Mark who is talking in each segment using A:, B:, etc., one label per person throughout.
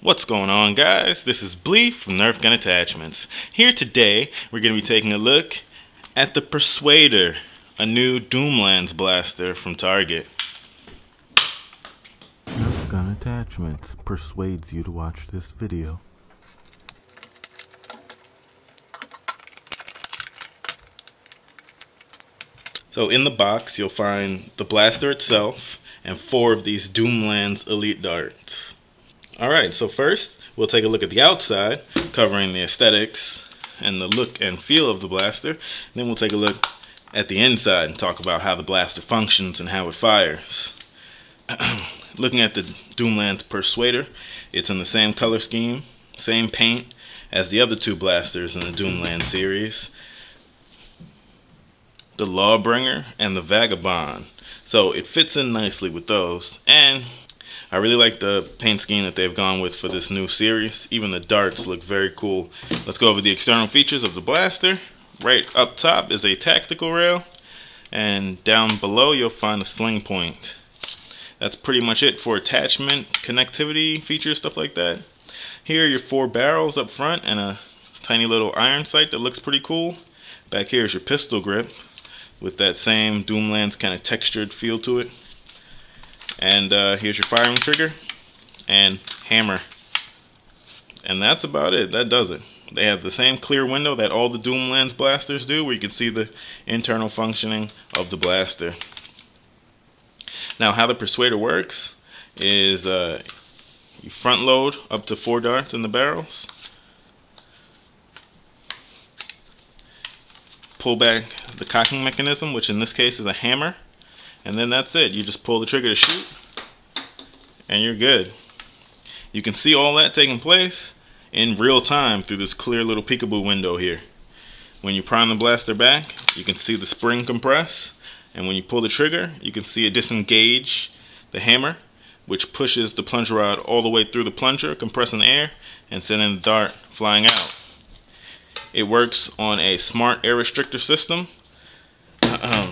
A: What's going on, guys? This is Blee from Nerf Gun Attachments. Here today, we're going to be taking a look at the Persuader, a new Doomlands blaster from Target.
B: Nerf Gun Attachments persuades you to watch this video.
A: So in the box, you'll find the blaster itself and 4 of these Doomlands Elite darts. Alright, so first we'll take a look at the outside, covering the aesthetics and the look and feel of the blaster. Then we'll take a look at the inside and talk about how the blaster functions and how it fires. Looking at the Doomlands Persuader, it's in the same color scheme, same paint as the other 2 blasters in the Doomland series, the Lawbringer and the Vagabond. So it fits in nicely with those, and I really like the paint scheme that they've gone with for this new series. Even the darts look very cool. Let's go over the external features of the blaster. Right up top is a tactical rail, and down below you'll find a sling point. That's pretty much it for attachment, connectivity features, stuff like that. Here are your 4 barrels up front and a tiny little iron sight that looks pretty cool. Back here is your pistol grip with that same Doomlands kind of textured feel to it. And here's your firing trigger and hammer. And that's about it. That does it. They have the same clear window that all the Doomlands blasters do, where you can see the internal functioning of the blaster. Now, how the Persuader works is you front load up to 4 darts in the barrels, pull back the cocking mechanism, which in this case is a hammer, and then that's it. You just pull the trigger to shoot and you're good. You can see all that taking place in real time through this clear little peekaboo window here. When you prime the blaster back, you can see the spring compress, and when you pull the trigger, you can see it disengage the hammer, which pushes the plunger rod all the way through the plunger, compressing air and sending the dart flying out. It works on a smart air restrictor system,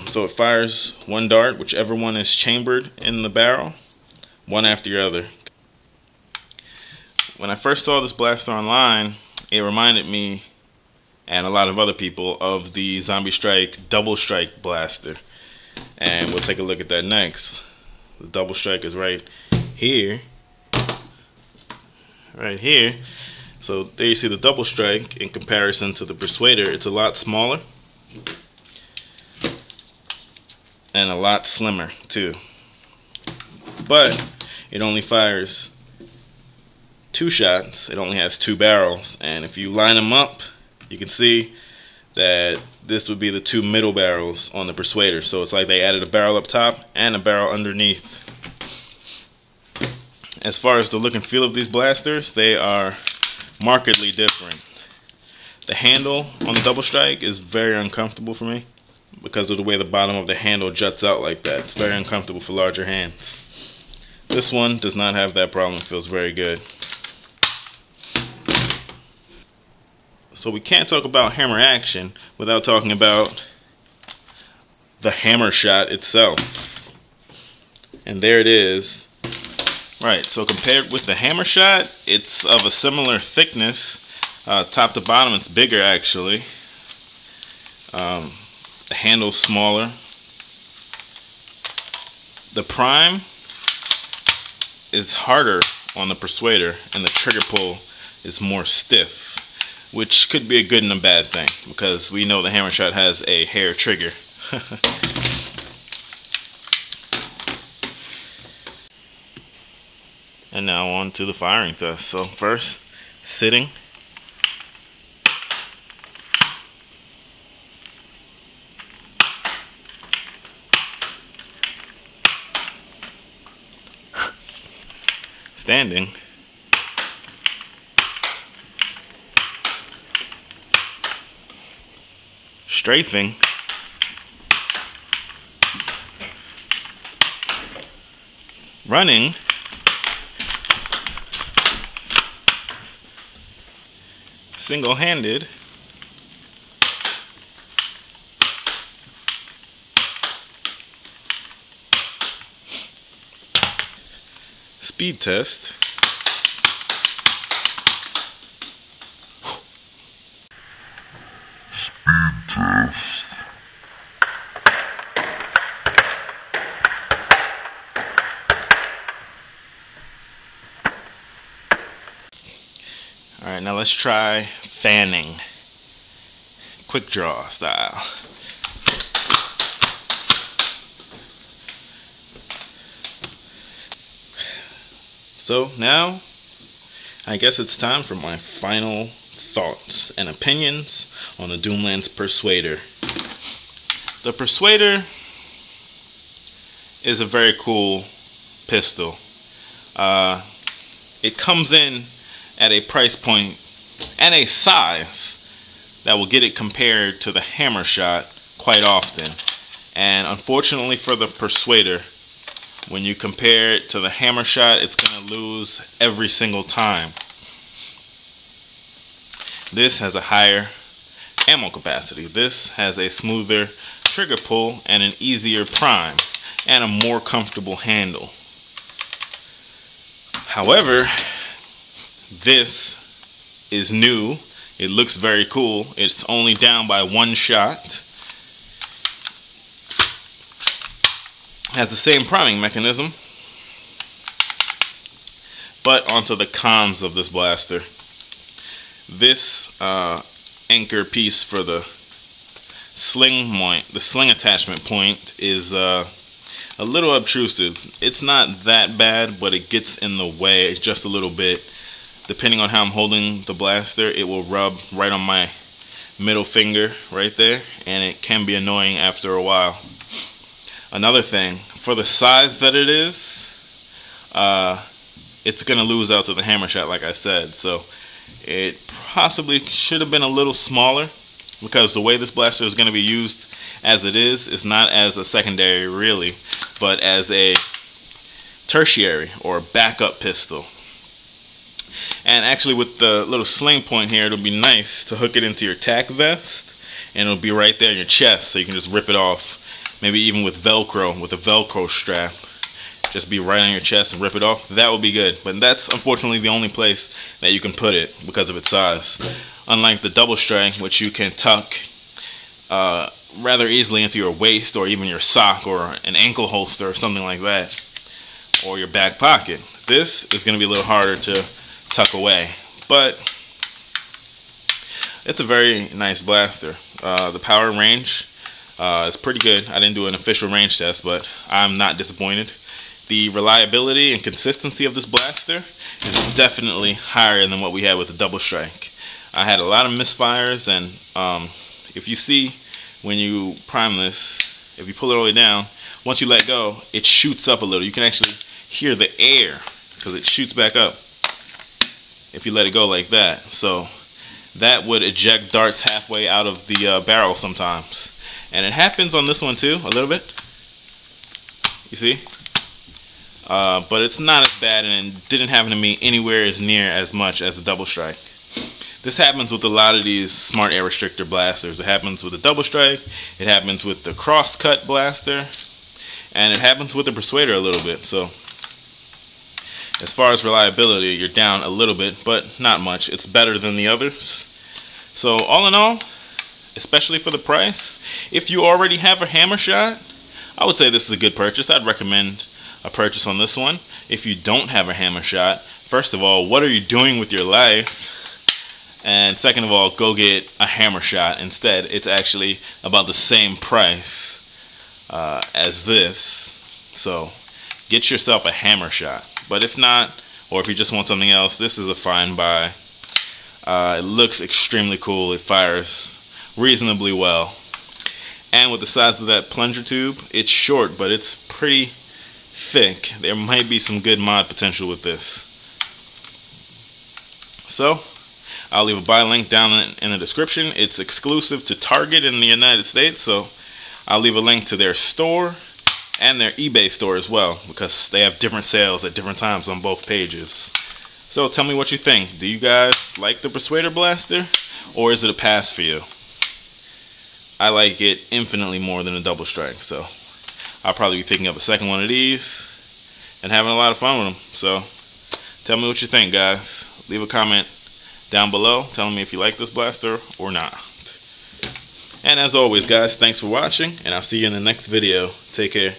A: so it fires 1 dart, whichever one is chambered in the barrel, one after the other. When I first saw this blaster online, it reminded me, and a lot of other people, of the Zombie Strike Double Strike blaster. And we'll take a look at that next. The Double Strike is right here. Right here. So there you see the Double Strike in comparison to the Persuader. It's a lot smaller and a lot slimmer too. But it only fires 2 shots. It only has 2 barrels, and if you line them up, you can see that this would be the 2 middle barrels on the Persuader. So it's like they added a barrel up top and a barrel underneath. As far as the look and feel of these blasters, they are markedly different. The handle on the Double Strike is very uncomfortable for me because of the way the bottom of the handle juts out like that. It's very uncomfortable for larger hands. This one does not have that problem. It feels very good. So we can't talk about hammer action without talking about the Hammershot itself. And there it is. Right, so compared with the Hammershot, it's of a similar thickness. Top to bottom, it's bigger actually. The handle's smaller. The prime is harder on the Persuader, and the trigger pull is more stiff, which could be a good and a bad thing, because we know the Hammershot has a hair trigger. And now on to the firing test. So first, sitting. Standing. Strafing. Running. Single-handed. speed test. Alright, now let's try fanning. Quick draw style. So now, I guess it's time for my final thoughts and opinions on the Doomlands Persuader. The Persuader is a very cool pistol. It comes in at a price point and a size that will get it compared to the Hammershot quite often. And unfortunately for the Persuader, when you compare it to the Hammershot, it's going to lose every single time. This has a higher ammo capacity. This has a smoother trigger pull and an easier prime and a more comfortable handle. However, this is new. It looks very cool. It's only down by one shot. Has the same priming mechanism. But onto the cons of this blaster. This anchor piece for the sling attachment point is a little obtrusive. It's not that bad, but it gets in the way just a little bit. Depending on how I'm holding the blaster, it will rub right on my middle finger right there, and it can be annoying after a while. Another thing, for the size that it is, it's going to lose out to the Hammershot, like I said. So it possibly should have been a little smaller, because the way this blaster is going to be used as it is not as a secondary really, but as a tertiary or backup pistol. And actually with the little sling point here, it'll be nice to hook it into your tack vest, and it'll be right there in your chest, so you can just rip it off. Maybe even with Velcro, with a Velcro strap. Just be right on your chest and rip it off. That would be good. But that's unfortunately the only place that you can put it because of its size. Unlike the DoubleStrike, which you can tuck rather easily into your waist, or even your sock, or an ankle holster or something like that, or your back pocket. This is going to be a little harder to tuck away. But it's a very nice blaster. The power range is pretty good. I didn't do an official range test, but I'm not disappointed. The reliability and consistency of this blaster is definitely higher than what we had with the DoubleStrike. I had a lot of misfires, and if you see when you prime this, if you pull it all the way down, once you let go, it shoots up a little. You can actually hear the air because it shoots back up if you let it go like that. So that would eject darts halfway out of the barrel sometimes. And it happens on this one too, a little bit. You see? But it's not as bad, and it didn't happen to me anywhere as near as much as the DoubleStrike. This happens with a lot of these smart air restrictor blasters. It happens with the DoubleStrike, it happens with the cross-cut blaster, and it happens with the Persuader a little bit. So as far as reliability, you're down a little bit, but not much. It's better than the others. So all in all, especially for the price, if you already have a Hammershot, I would say this is a good purchase. I'd recommend a purchase on this one. If you don't have a Hammershot, first of all, what are you doing with your life? And second of all, go get a Hammershot instead. It's actually about the same price as this. So get yourself a Hammershot. But if not, or if you just want something else, this is a fine buy. It looks extremely cool. It fires reasonably well. And with the size of that plunger tube, it's short, but it's pretty thick. There might be some good mod potential with this. So I'll leave a buy link down in the description. It's exclusive to Target in the United States, so I'll leave a link to their store and their eBay store as well, because they have different sales at different times on both pages. So tell me what you think. Do you guys like the Persuader blaster, or is it a pass for you? I like it infinitely more than a DoubleStrike, so I'll probably be picking up a second one of these and having a lot of fun with them. So tell me what you think, guys. Leave a comment down below telling me if you like this blaster or not. And as always, guys, thanks for watching, and I'll see you in the next video. Take care.